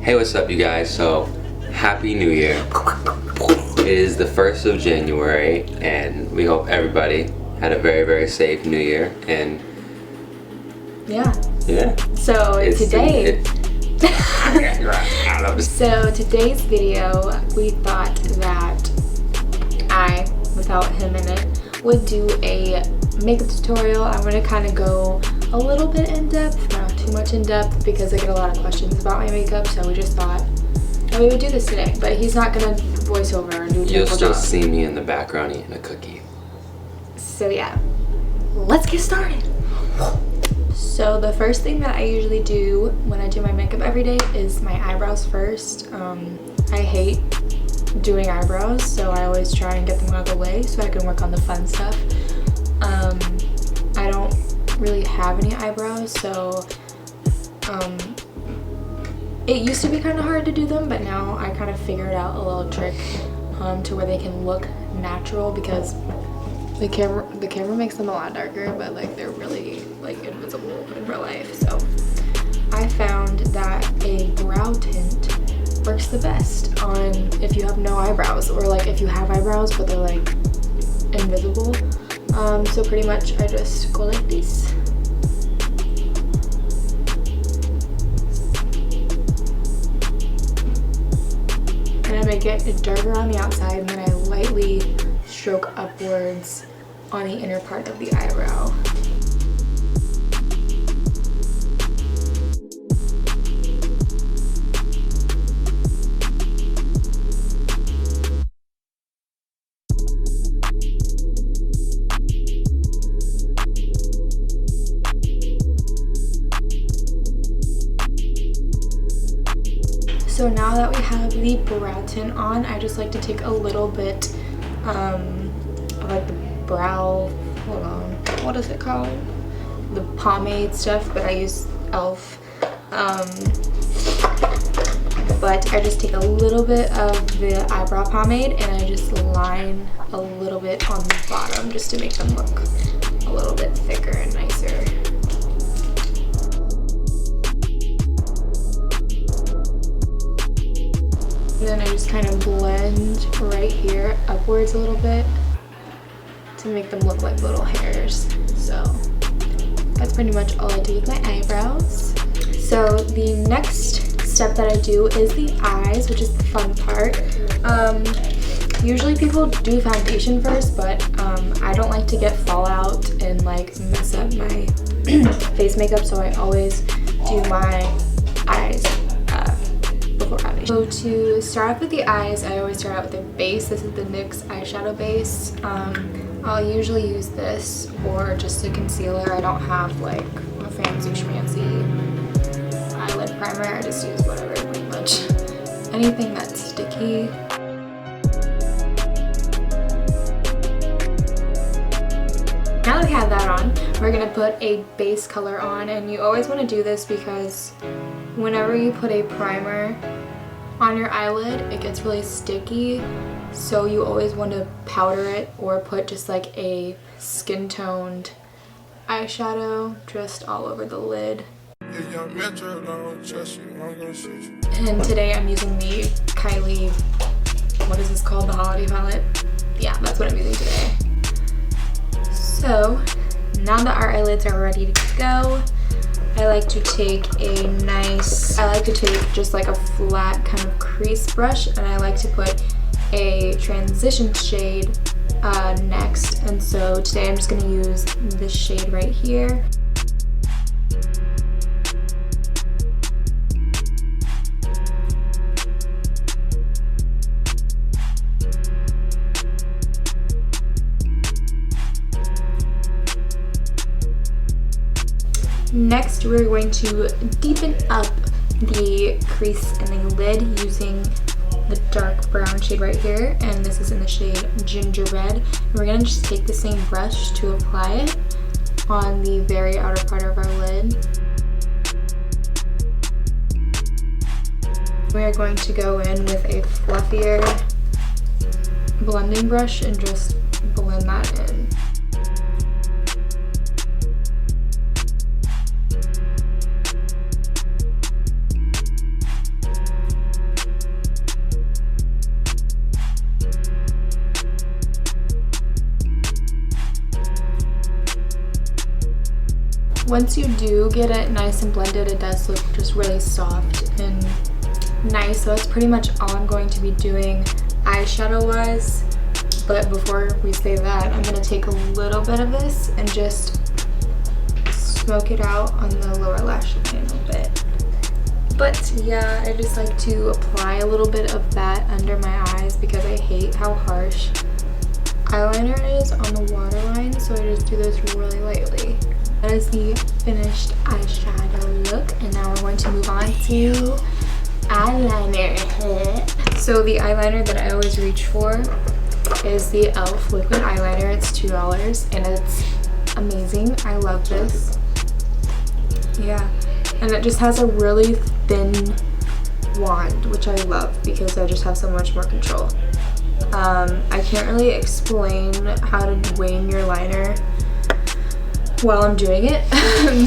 Hey, what's up you guys? So, Happy New Year. It is the 1st of January and we hope everybody had a very, very safe New Year and yeah. So today's video, we thought that I, without him in it, would do a makeup tutorial. I'm going to kind of go a little bit in depth, not too much in depth, because I get a lot of questions about my makeup, so we just thought that we would do this today. But he's not going to voice over and do a You'll still see me in the background eating a cookie. So yeah, let's get started. So the first thing that I usually do when I do my makeup every day is my eyebrows first. I hate doing eyebrows, so I always try and get them out of the way so I can work on the fun stuff. I don't really have any eyebrows, so it used to be kind of hard to do them, but now I kind of figured out a little trick to where they can look natural, because the camera makes them a lot darker, but like they're really like invisible in real life. So I found that a brow tint works the best on if you have no eyebrows, or like if you have eyebrows but they're like invisible. So pretty much I just go like this. And I make it darker on the outside, and then I lightly stroke upwards on the inner part of the eyebrow. So now that we have the brow tint on, I just like to take a little bit of like the brow, hold on, what is it called? The pomade stuff, but I use e.l.f. But I just take a little bit of the eyebrow pomade and I just line a little bit on the bottom just to make them look a little bit thicker and nicer. And then I just kind of blend right here upwards a little bit to make them look like little hairs. So that's pretty much all I do with my eyebrows. So the next step that I do is the eyes, which is the fun part. Usually people do foundation first, but I don't like to get fallout and like mess up my face makeup, so I always do my eyes before foundation. So to start off with the eyes, I always start out with the base. This is the NYX eyeshadow base. I'll usually use this or just a concealer. I don't have like a fancy schmancy eyelid primer. I just use whatever, pretty much anything that's sticky. Now that we have that on, we're gonna put a base color on, and you always want to do this because whenever you put a primer on your eyelid, it gets really sticky. So you always want to powder it or put just like a skin toned eyeshadow just all over the lid. And today I'm using the Kylie, what is this called, the holiday palette? Yeah, that's what I'm using today. So now that our eyelids are ready to go, I like to take just like a flat kind of crease brush, and I like to put a transition shade next. And so today I'm just going to use this shade right here. Next, we're going to deepen up the crease in the lid using the dark brown shade right here, and this is in the shade Ginger Red. And we're going to just take the same brush to apply it on the very outer part of our lid. We are going to go in with a fluffier blending brush and just blend that in. once you do get it nice and blended, it does look just really soft and nice. So that's pretty much all I'm going to be doing eyeshadow wise. But before we say that, I'm gonna take a little bit of this and just smoke it out on the lower lash line a little bit. But yeah, I just like to apply a little bit of that under my eyes because I hate how harsh eyeliner is on the waterline, so I just do this really lightly. That is the finished eyeshadow look, and now we're going to move on to eyeliner. So the eyeliner that I always reach for is the e.l.f. liquid eyeliner. It's $2 and it's amazing. I love this. Yeah, and it just has a really thin wand, which I love because I just have so much more control. I can't really explain how to wing your liner while I'm doing it.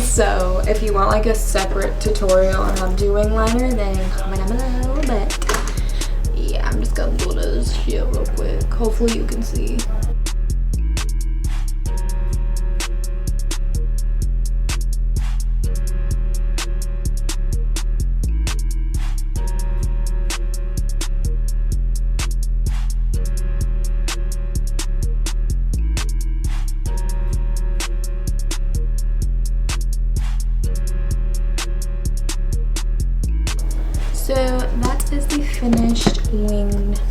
So if you want like a separate tutorial on how to do wing liner, then comment down below. But yeah, I'm just gonna do this shit real quick. Hopefully you can see. So that is the finished winged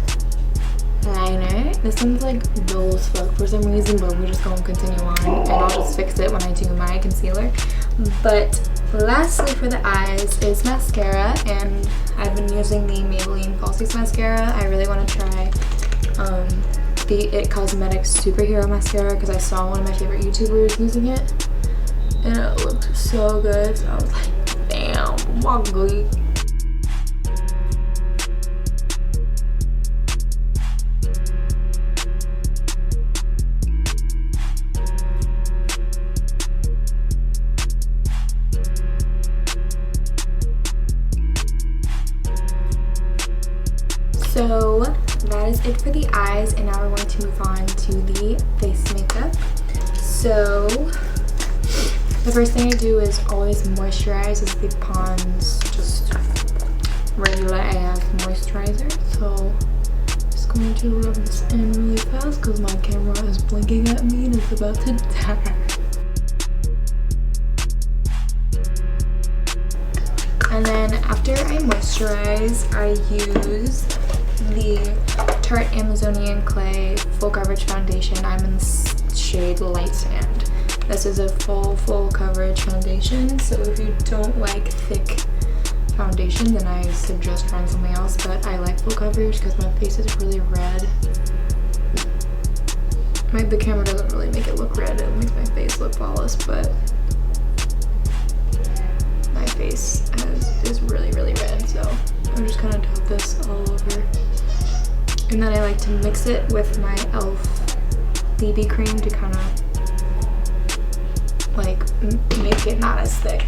liner. This one's like dull as fuck for some reason, but we're just gonna continue on and I'll just fix it when I do my concealer. But lastly for the eyes is mascara, and I've been using the Maybelline Falsies mascara. I really want to try the It Cosmetics Superhero mascara because I saw one of my favorite YouTubers using it and it looked so good, so I was like, damn, my god. So that is it for the eyes, and now we're going to move on to the face makeup. So the first thing I do is always moisturize is the Pond's just regular AF moisturizer. So just going to rub this in really fast because my camera is blinking at me and it's about to die. And then after I moisturize, I use the Tarte Amazonian Clay Full Coverage Foundation. I'm in the shade Light Sand. This is a full coverage foundation, so if you don't like thick foundation, then I suggest trying something else, but I like full coverage because my face is really red. The camera doesn't really make it look red, it makes my face look flawless, but my face is really red, so I'm just gonna dot this all over. And then I like to mix it with my e.l.f. BB cream to kind of like make it not as thick.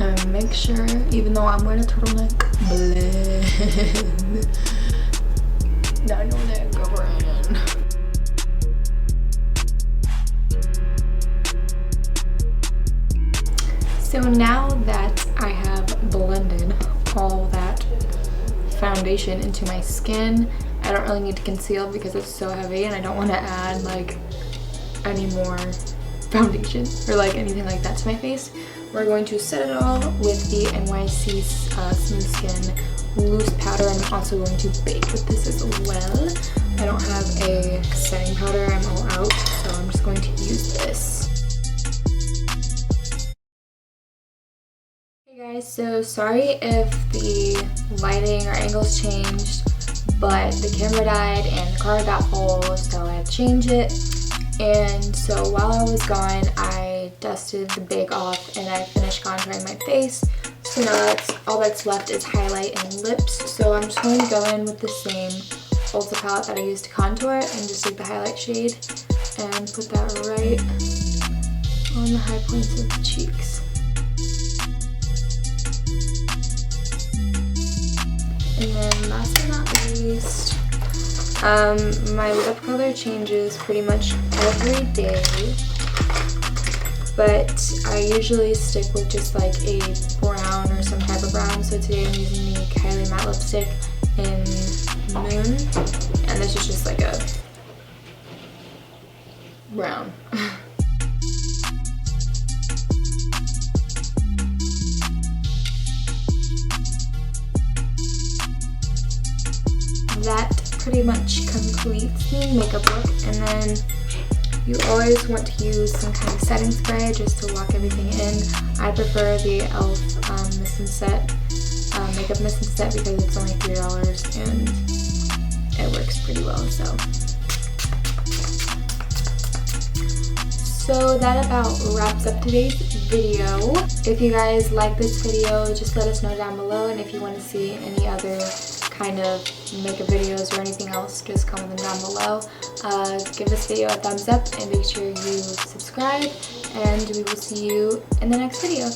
And make sure, even though I'm wearing a turtleneck, blend that turtleneck go in. So now that I have blended all that foundation into my skin, I don't really need to conceal because it's so heavy and I don't want to add like any more foundation or like anything like that to my face. We're going to set it all with the NYC Smooth Skin Loose Powder. I'm also going to bake with this as well. I don't have a setting powder, I'm all out, so I'm just going to use this. Hey guys, so sorry if the lighting or angles changed, but the camera died and the car got full, so I had to change it. And so while I was gone, I dusted the bake off and I finished contouring my face. So now all that's left is highlight and lips. So I'm just going to go in with the same Ulta palette that I used to contour and just take the highlight shade and put that right on the high points of the cheeks. And then last but not least, my lip color changes pretty much every day, but I usually stick with just like a brown or some type of brown. So today I'm using the Kylie matte lipstick in Moon, and this is just like a brown. That pretty much completes the makeup look, and then you always want to use some kind of setting spray just to lock everything in. I prefer the e.l.f. Mist and Set makeup mist and set because it's only $3 and it works pretty well. So that about wraps up today's video. If you guys like this video, just let us know down below, and if you want to see any other kind of makeup videos or anything else, just comment them down below. Give this video a thumbs up and make sure you subscribe, and we will see you in the next video.